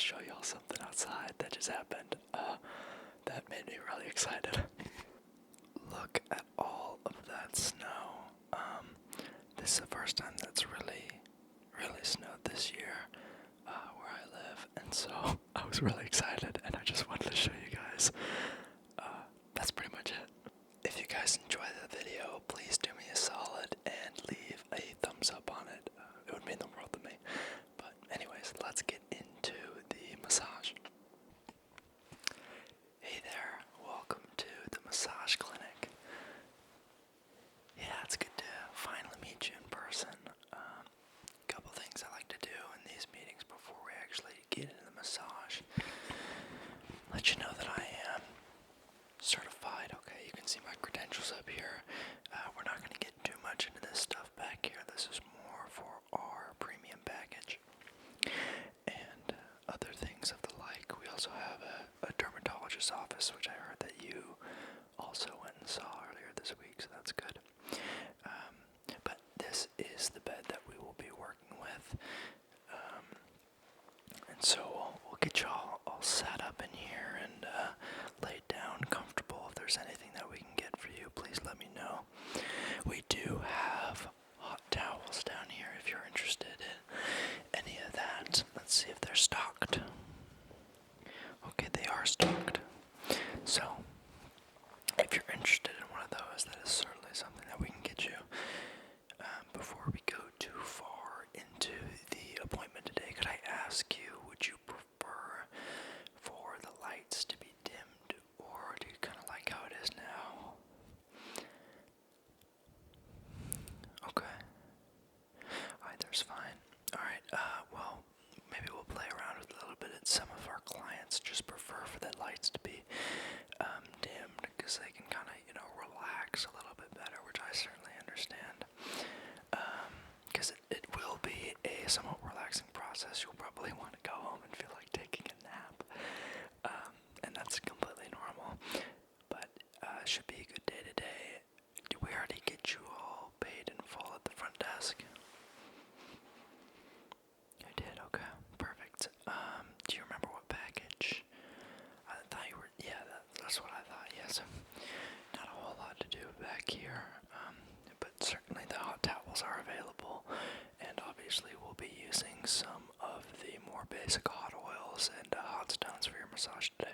show y'all something outside that just happened. That made me really excited. Look at all of that snow. This is the first time that's really snowed this year where I live, and so I was really excited, and I just wanted to show you guys. That's pretty much it. If you guys enjoy the video, please do me a solid and leave a thumbs up on it. It would mean the world to me. But anyways, let's get into the massage. Hey there, welcome to the massage clinic. Yeah, it's good to finally meet you in person. Couple things I like to do in these meetings before we actually get into the massage. Let you know that I am certified. Okay, you can see my credentials up here. We're not going to get too much into this stuff back here. This is more for our premium package and other things of the like. We also have a dermatologist's office, which I heard that you also went and saw earlier this week, so that's good. But this is the bed that we will be working with. And so we'll get y'all all set up in here and laid down comfortable. If there's anything that we can get for you, please let me know. We do have hot towels down here if you're interested in any of that. Let's see if they're stocked. Okay, they are stocked. So, if you're interested in one of those, that is certainly something that we can get you. Before we go too far into the appointment today, could I ask you, would you prefer for the lights to be dimmed, or do you kind of like how it is now? Okay. Either's fine. Alright, well, maybe we'll play around with a little bit. Some of our clients just prefer for the lights to be dimmed, because they can kind of, relax a little bit better, which I certainly understand. Because it will be a somewhat relaxing process. You'll probably want to go home and feel like taking a nap. And that's completely normal. But it should be a good day today. Did we already get you all paid in full at the front desk? I did, okay. Perfect. Do you remember what package? I thought you were, yeah, that's what I thought, yes. Not a whole lot to do back here, but certainly the hot towels are available, and obviously we'll be using some of the more basic hot oils and hot stones for your massage today.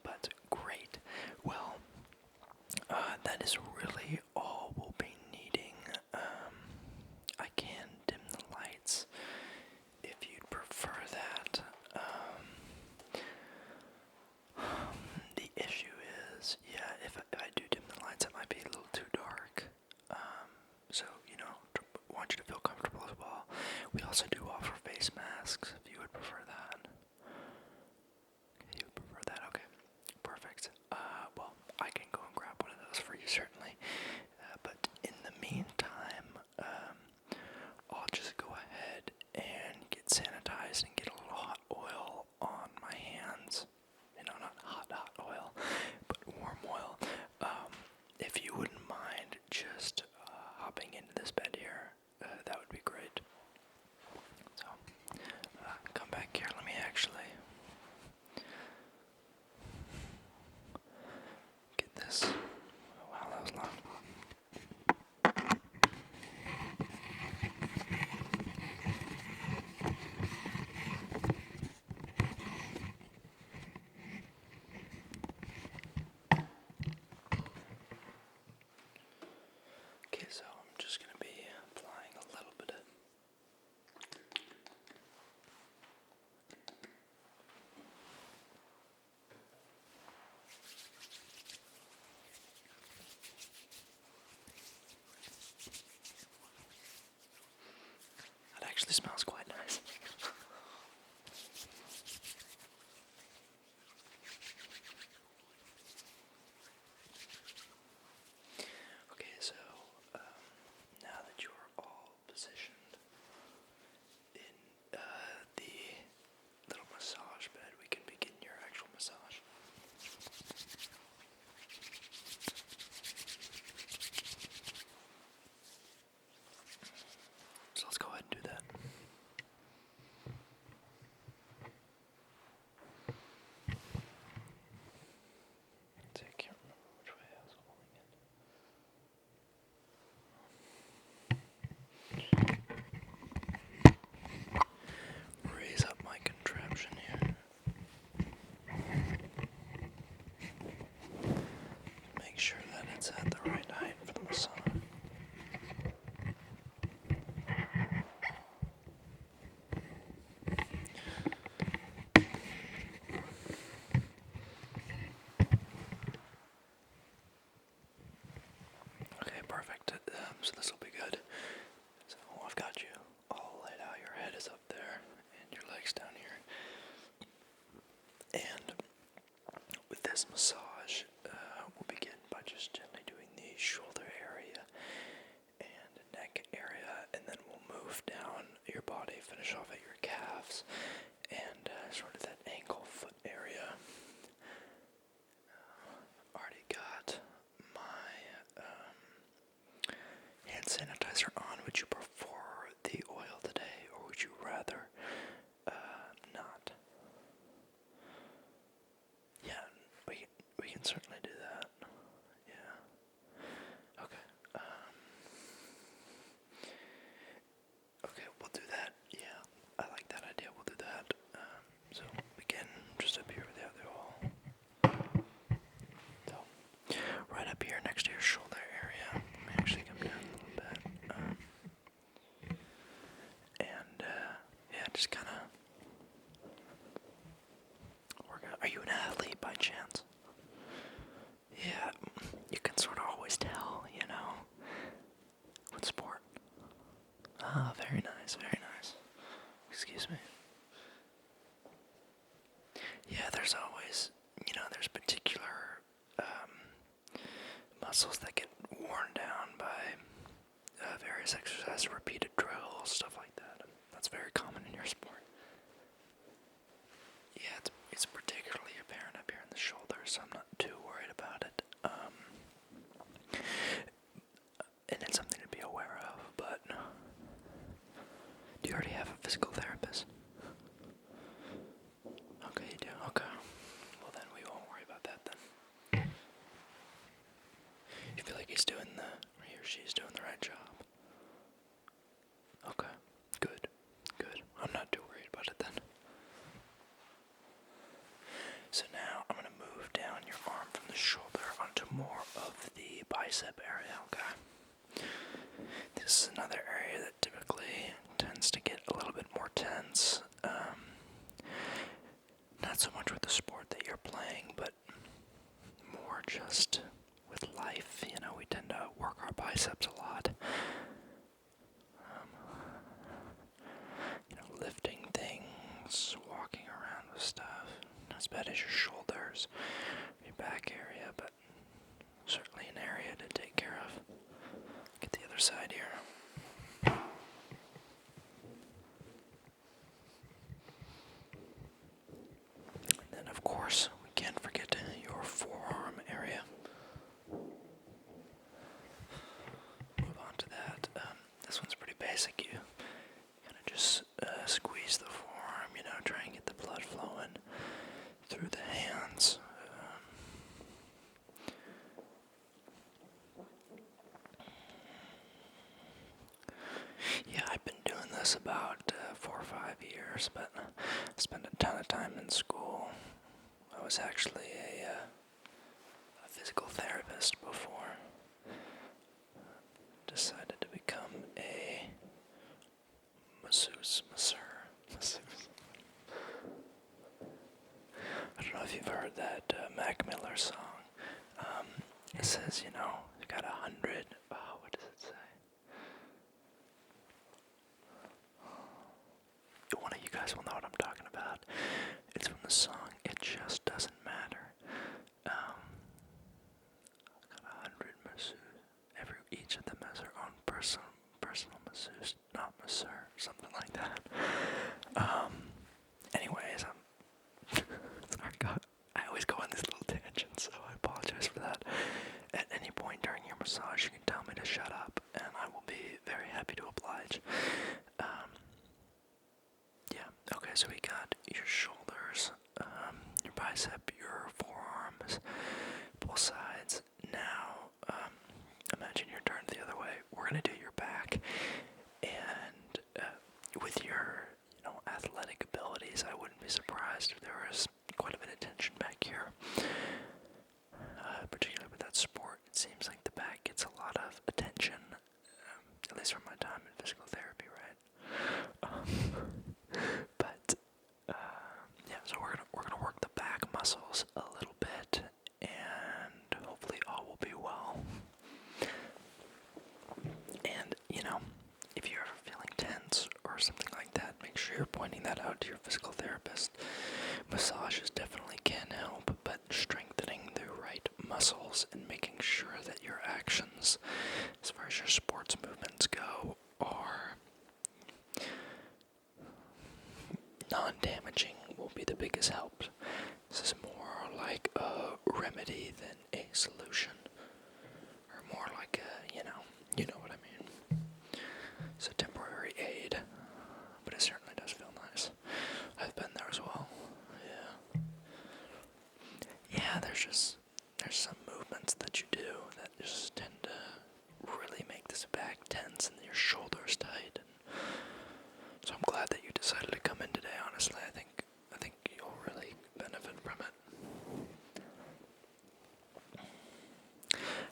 But great. Well, that is really all we'll be needing. I can dim the lights if you'd prefer that. The issue is, yeah, if I do dim the lights, it might be a little too dark. So, want you to feel comfortable as well. We also do offer face masks, if you would prefer that. Okay, you would prefer that? Okay, perfect. Well, I can go and grab one of those for you, certainly. But in the meantime, I'll just go ahead and get sanitized and get a little hot oil on my hands. Not hot oil, but warm oil. If you wouldn't mind just hopping into this bed here, that would be great. So, come back here. Let me actually get this. Oh, wow, that was long. Okay, so I'm just going to be applying a little bit of that actually smells quite nice. Okay, so now that you are all positioned in the little massage bed, we can begin your actual massage. So let's go ahead and do that. body. Finish off at your calves and sort of that ankle foot area. Already got my hand sanitizer on. Would you prefer the oil today, or would you rather not? Yeah, we can certainly do that. Yeah. Okay. Okay, we'll do that. Yeah, I like that idea. We'll do that. So begin just up here with the other wall. So right up here next to your shoulder area. Let me actually come down a little bit. Yeah, just kind of work out. Are you an athlete by chance? Yeah, you can sort of always tell, you know. What sport? Ah, very nice, very nice. Excuse me. Yeah, there's always, there's particular muscles that get worn down by various exercises, repeated drills, stuff like that. And that's very common in your sport. Yeah, it's particularly apparent up here in the shoulder, so I'm not too worried about it. And it's something to be aware of, but do you already have a physical therapist? Okay, you do? Okay. Well, then we won't worry about that then. You feel like he or she's doing the right job? Okay, good. I'm not too worried about it then. So now I'm going to move down your arm from the shoulder onto more of the bicep area, okay? This is another area that typically tends to get a little bit more tense. Not so much with the sport that you're playing, but more just with life. We tend to work our biceps a lot. Lifting things, walking around with stuff. Not as bad as your shoulders, your back area, but certainly an area to take care of. Get the other side here. And then, of course, we can't forget your forearm area. Move on to that. This one's pretty basic. You kind of just squeeze the forearm, try and get the blood flowing through the hands. Yeah, I've been doing this about 4 or 5 years, but I spent a ton of time in school. I was actually a physical therapist before. Decided to become a masseur. I don't know if you've heard that Mac Miller song. It says, you got 100. Oh, what does it say? One of you guys will know what I'm talking about. It's from the song It Just Doesn't Matter. Got 100 masseurs. Each of them has their own personal masseuse, not masseur, something like that. Anyways, sorry, God, I always go on these little tangents, so I apologize for that. At any point during your massage, you can tell me to shut up, and I will be very happy to oblige. Yeah, okay, so we got your shoulders, your bicep, your forearms, both sides. Now, imagine you're turned the other way. We're going to do your back, and with your athletic abilities, I wouldn't be surprised if there was quite a bit of tension back here. Particularly with that sport, it seems like the back gets a lot of attention, at least from my time in physical therapy, right? But yeah, so we're gonna work the back muscles a little bit, and hopefully all will be well. And if you're ever feeling tense or something like that, make sure you're pointing that out to your physical therapist. Massages definitely can help, but strengthening the right muscles and making sure that your actions, as far as your sports movements go, are non-damaging will be the biggest help. This is more like a remedy than a solution, or more like a, you know what I mean. It's a temporary aid, but it certainly does feel nice. I've been there as well. Yeah. Yeah, there's some movements that you do that just tend to really make this back tense and your shoulders tight. So I'm glad that you decided to come in today. Honestly, I think you'll really benefit from it.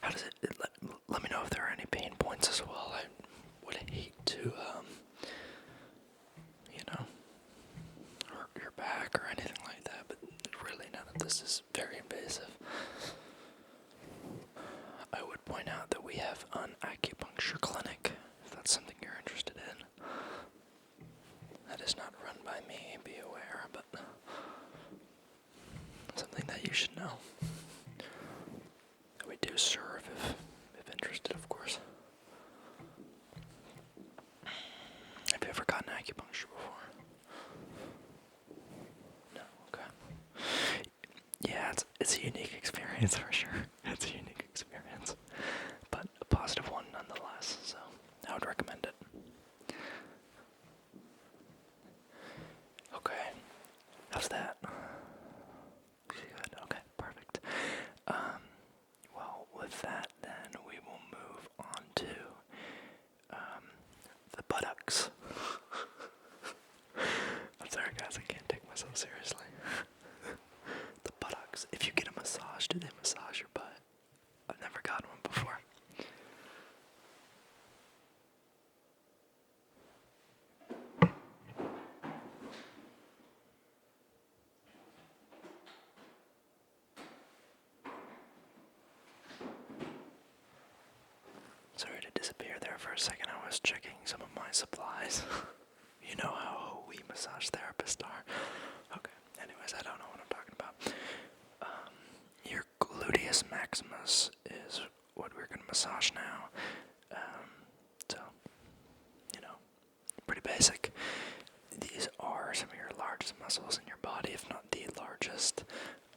How does it? Let me know if there are any pain points as well. I would hate to, hurt your back or anything like that. But really, none of this is very invasive. I would point out that we have an acupuncture clinic, if that's something you're interested in. That is not run by me, be aware, but something that you should know. We do serve if interested, of course. Have you ever gotten acupuncture before? No, okay. Yeah, it's a unique experience for sure. It's a unique experience, but a positive one nonetheless, so I would recommend it. Okay, how's that? Good, okay, perfect. Well, with that, then we will move on to the buttocks. I'm sorry, guys, I can't take myself seriously. The buttocks. If you get a massage, do they massage your butt? I've never gotten one before. Sorry to disappear there for a second. I was checking some of my supplies. You know how we massage therapists are. Okay, anyways, I don't know what I'm talking about. Your gluteus maximus is what we're going to massage now. So, pretty basic. These are some of your largest muscles in your body, if not the largest.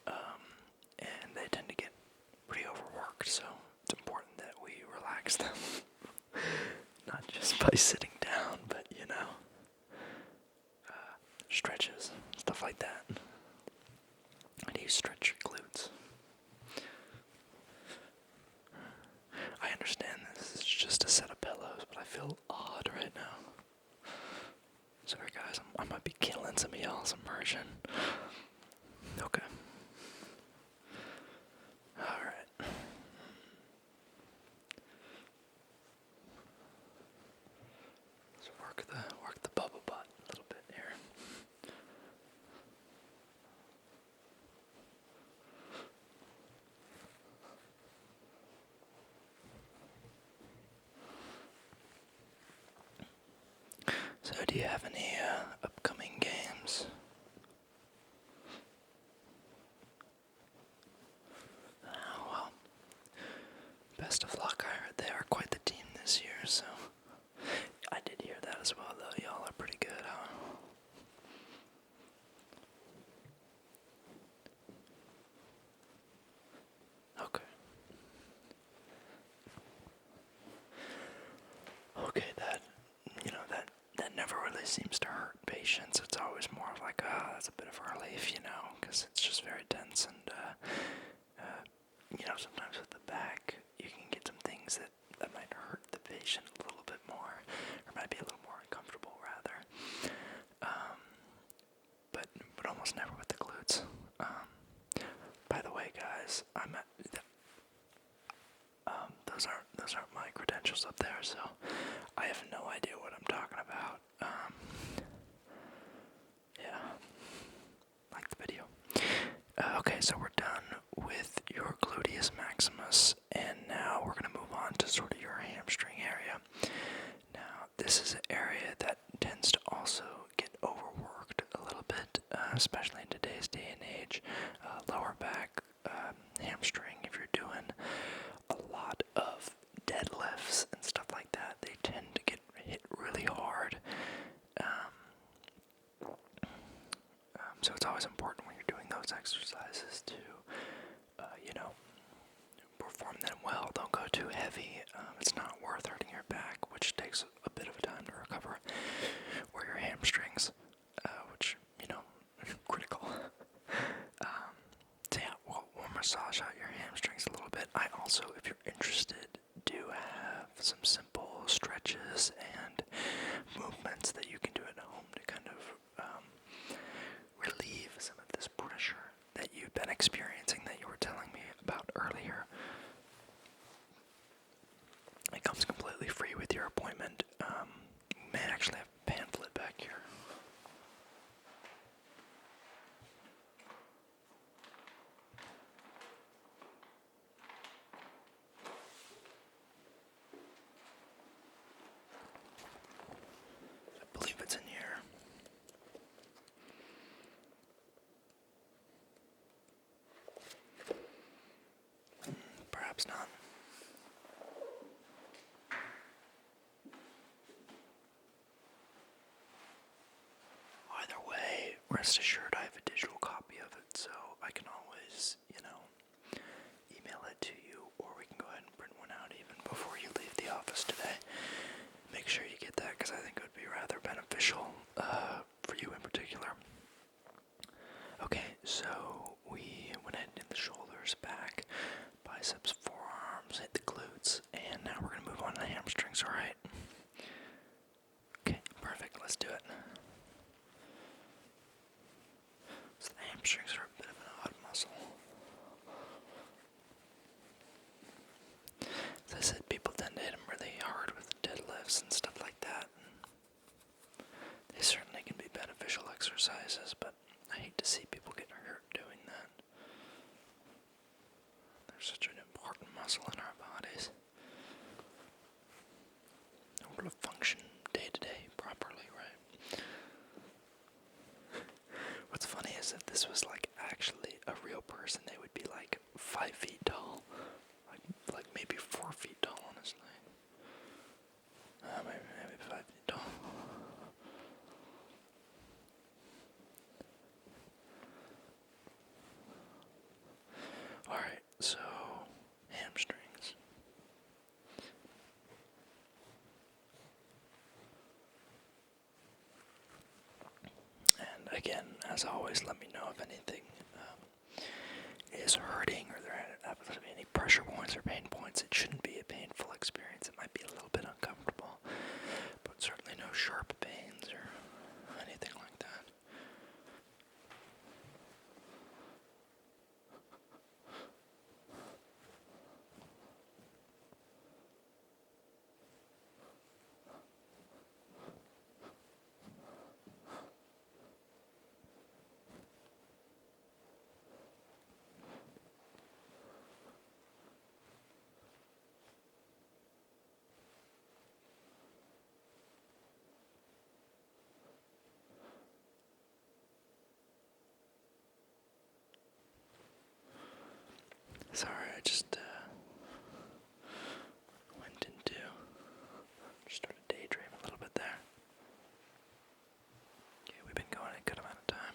And they tend to get pretty overworked, so it's important that we relax them. Not just by sitting down, but stretches, stuff like that. How do you stretch your glutes? I understand this is just a set of pillows, but I feel odd right now. Sorry guys, I might be killing some of y'all's immersion. Okay. Alright. Let's work the bubble butt a little bit here. So do you have any upcoming games? Oh, well, best of luck. I heard they are quite the team this year, so I did hear that as well, though. Y'all are pretty good, huh? Okay. Okay, that never really seems to hurt patients. It's always more of like, that's a bit of a relief, because it's just very tense and, sometimes with the back, you can get some things that might hurt the patient a little bit more, or might be a little more uncomfortable, rather. But almost never with the glutes. By the way, guys, those aren't my credentials up there, so I have no idea what I'm talking about. Yeah, like the video. Okay, so we're done with your gluteus maximus, and now we're gonna move on to sort of your hamstring area. Now, this is an area that tends to also get overworked a little bit, especially in today's day and age. Lower back, hamstring, if you're doing a lot of deadlifts and stuff like that, they tend to get hit really hard. those exercises to, perform them well. Don't go too heavy. It's not worth hurting your back, which takes a bit of a time to recover, or your hamstrings, which, critical. So yeah, we'll massage out your hamstrings a little bit. I also, if you're interested, do have some simple stretches and movements that you can do at home to kind of relieve some of this pressure that you've been experiencing that you were telling me about earlier. It comes completely free with your appointment. You may actually have a pamphlet back here. I believe it's in here. Perhaps not. Either way, rest assured I have a digital copy of it, so I can always, email it to you, or we can go ahead and print one out even before you leave the office today. Make sure you get that, because I think it would be rather beneficial for you in particular. Okay, so we went ahead and did the shoulders, back, biceps, forearms, hit the glutes, and now we're going to move on to the hamstrings, alright? Okay, perfect, let's do it. So the hamstrings are a bit of an odd muscle. As I said, people tend to hit them really hard with deadlifts and stuff like that. They certainly can be beneficial exercises, but I hate to see people get hurt doing that. They're such an important muscle in our bodies. In order to function day to day properly, right? What's funny is that this was like actually a real person. They would be like 5 feet tall, like maybe 4 feet tall, honestly. Maybe 5 feet tall. Alright, so hamstrings. And again, as always, let me know if anything is hurting or there happens to be any pressure points or pain points. It shouldn't be a painful experience. It might be a little bit uncomfortable, but certainly no sharp pains or anything like that. Sorry, I just started daydreaming a little bit there. Okay, we've been going a good amount of time.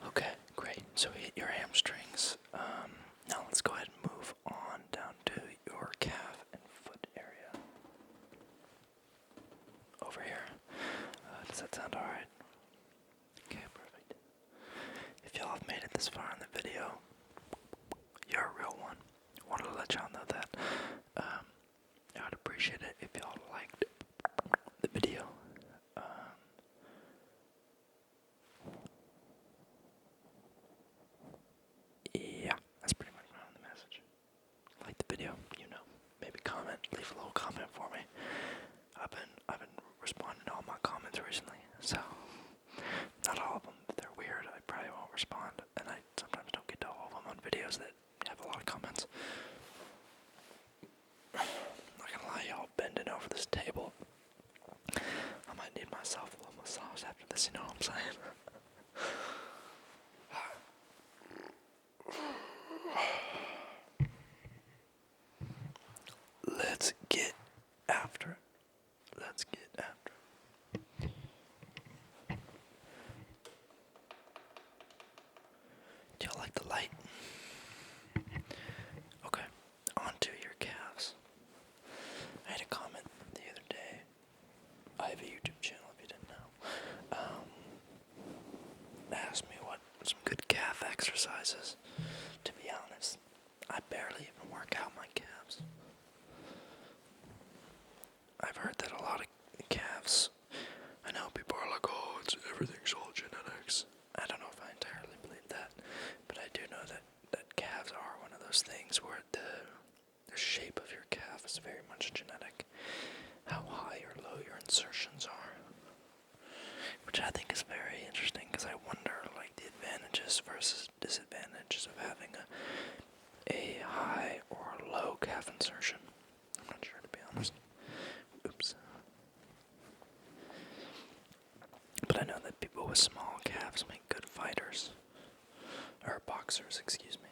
Okay, great. So we hit your hamstrings. Now let's go ahead and move on down to your calf and foot area. Over here. Does that sound alright? Okay, perfect. If y'all have made it this far in the video, you're a real one. Wanted to let y'all know that. I would appreciate it if y'all liked the video. Yeah, that's pretty much the message. Like the video, maybe comment, leave a little comment for me. I've been responding to all my comments recently, so not all of them, if they're weird, I probably won't respond, and I sometimes don't get to all of them on videos that have a lot of comments. I'm not gonna lie, y'all, bending over this table. I might need myself a little massage after this, you know what I'm saying? Let's get after it. really even work out my calves. I've heard that a lot of calves, I know people are like, oh, everything's all genetics. I don't know if I entirely believe that, but I do know that calves are one of those things where the shape of your calf is very much genetic. How high or low your insertions are. Which I think is very interesting, because I wonder, like, the advantages versus disadvantages of having a high or low calf insertion. I'm not sure, to be honest. Oops. But I know that people with small calves make good fighters. Or boxers, excuse me.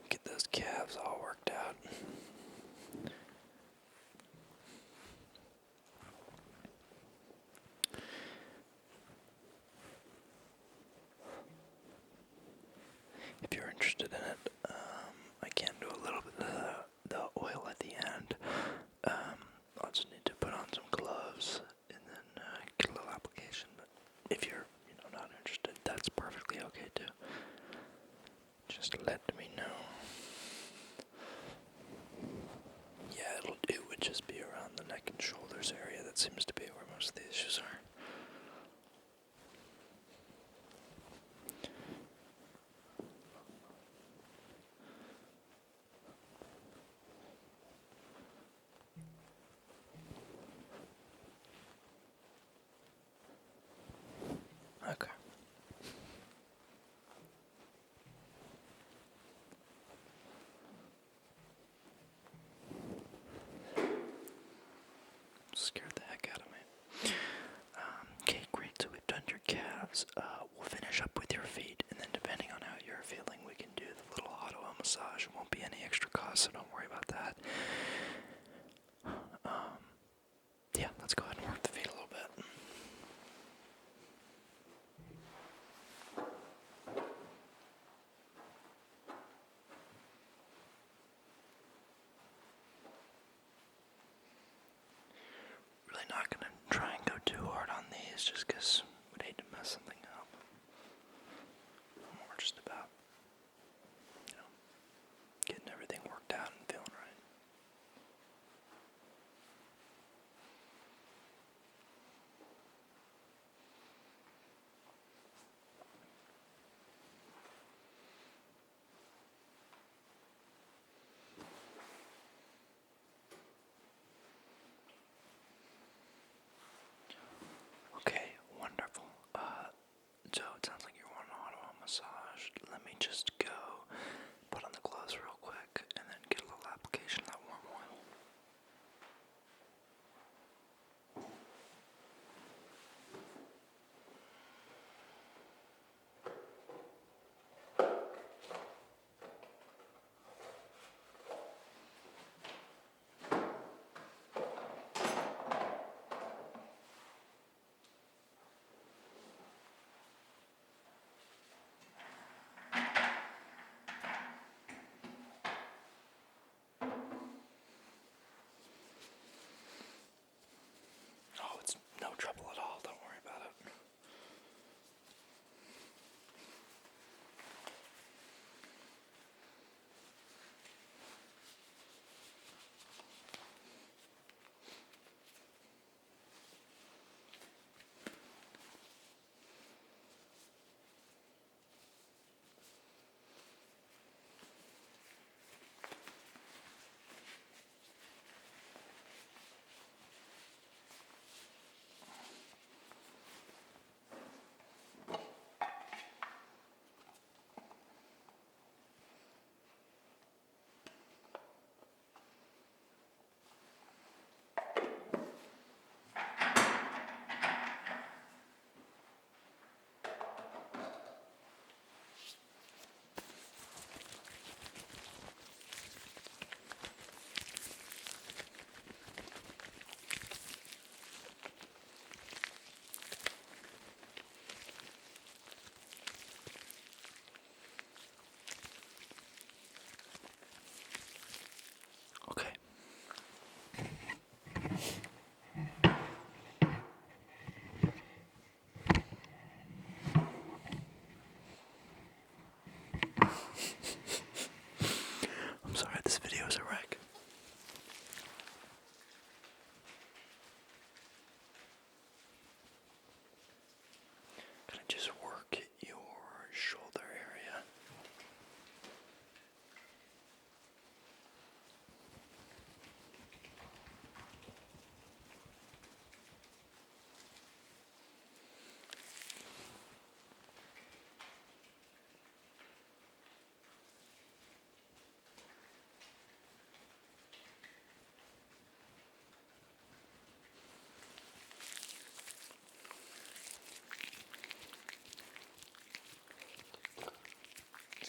Get those calves all worked out. If you're interested in it, I can do a little bit of the oil at the end. I'll just need to put on some gloves and then get a little application. But if you're, not interested, that's perfectly okay too. Just let me know. Yeah, it would just be around the neck and shoulders area. That seems to be where most of the issues are. Okay. Scared the heck out of me. Okay, great. So we've done your calves. We'll finish up with your feet, and then depending on how you're feeling, we can do the little auto massage. It won't be any extra cost, so don't worry about that. Yeah, let's go ahead and work the feet a little bit. Really not gonna try and go too hard on these, just because we'd hate to mess something up. More just about, getting everything worked out and feeling right. Okay, wonderful.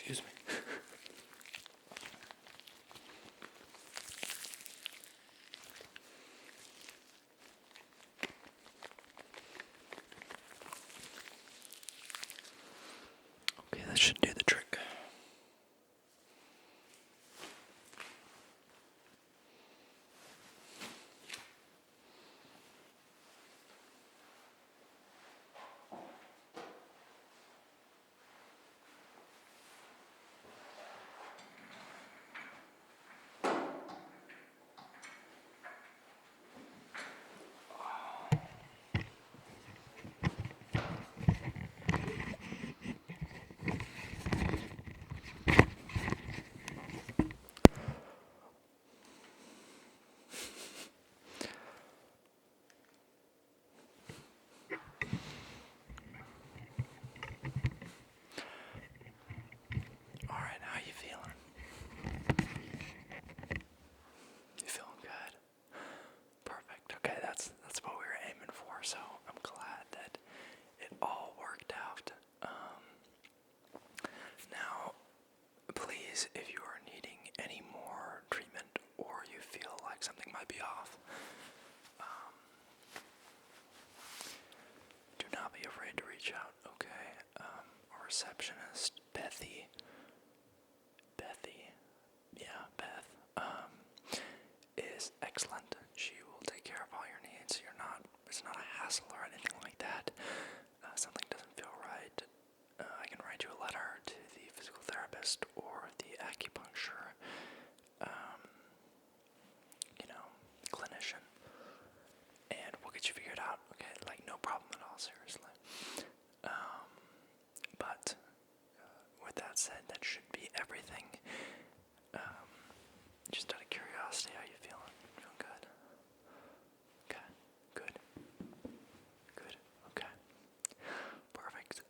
Excuse me. Okay, that should do the trick. Alright, how you feeling? You feeling good? Perfect. Okay, that's what we were aiming for, so I'm glad that it all worked out. Now, please, if you are needing any more treatment or you feel like something might be off, do not be afraid to reach out, okay? Our receptionist, Beth, is excellent. She will take care of all your needs. It's not a hassle or anything like that. Something doesn't feel right, I can write you a letter to the physical therapist or the acupuncture, clinician, and we'll get you figured out, okay? Like, no problem at all, seriously. But with that said, that should be everything. Just out of curiosity, how you feeling? Feeling good? Okay, good. Good, okay. Perfect.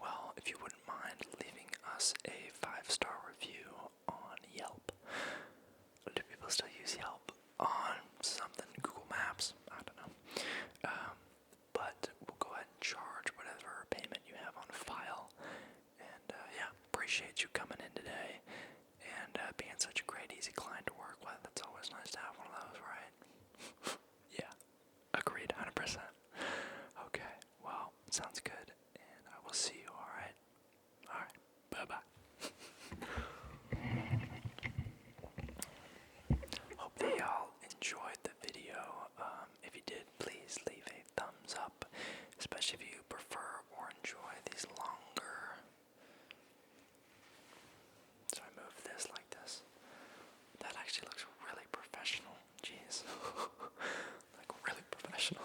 Well, if you wouldn't mind leaving us a 5-star review on Yelp. Do people still use Yelp on something? Google Maps? I don't know. But we'll go ahead and charge whatever payment you have on file. And yeah, appreciate you coming in today and being such a great, easy client to work with. It's always nice to have one of those, right? Yeah, agreed, 100%. Okay, well, sounds good, and I will see you, alright? Alright, bye-bye. Hope that y'all enjoyed the video. If you did, please leave a thumbs up, especially if you prefer or enjoy these longer. So I move this like this. That actually looks really professional. Jeez. Like, really professional.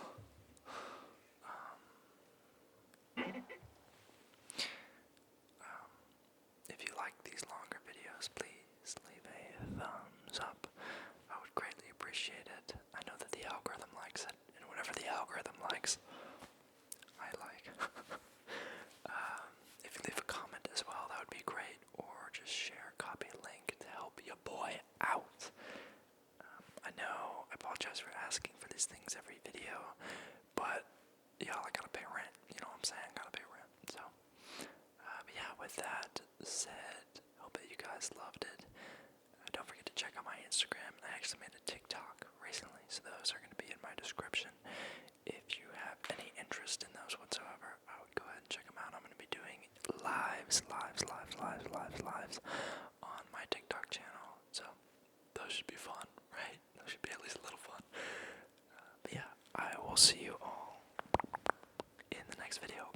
If you like these longer videos, please leave a thumbs up. I would greatly appreciate it. I know that the algorithm likes it, and whatever the algorithm likes, I like. If you leave a comment as well, that would be great, or just share, copy a link to help your boy out. I know, I apologize for asking for these things every video, but y'all, I gotta pay rent, you know what I'm saying? I gotta pay rent, so. But yeah, with that said, hope that you guys loved it. Don't forget to check out my Instagram. I actually made a TikTok recently, so those are going to be in my description. If you have any interest in those whatsoever, I would go ahead and check them out. I'm going to be doing lives on my TikTok channel, so those should be fun, right? Those should be at least a little fun. But yeah, I will see you all in the next video.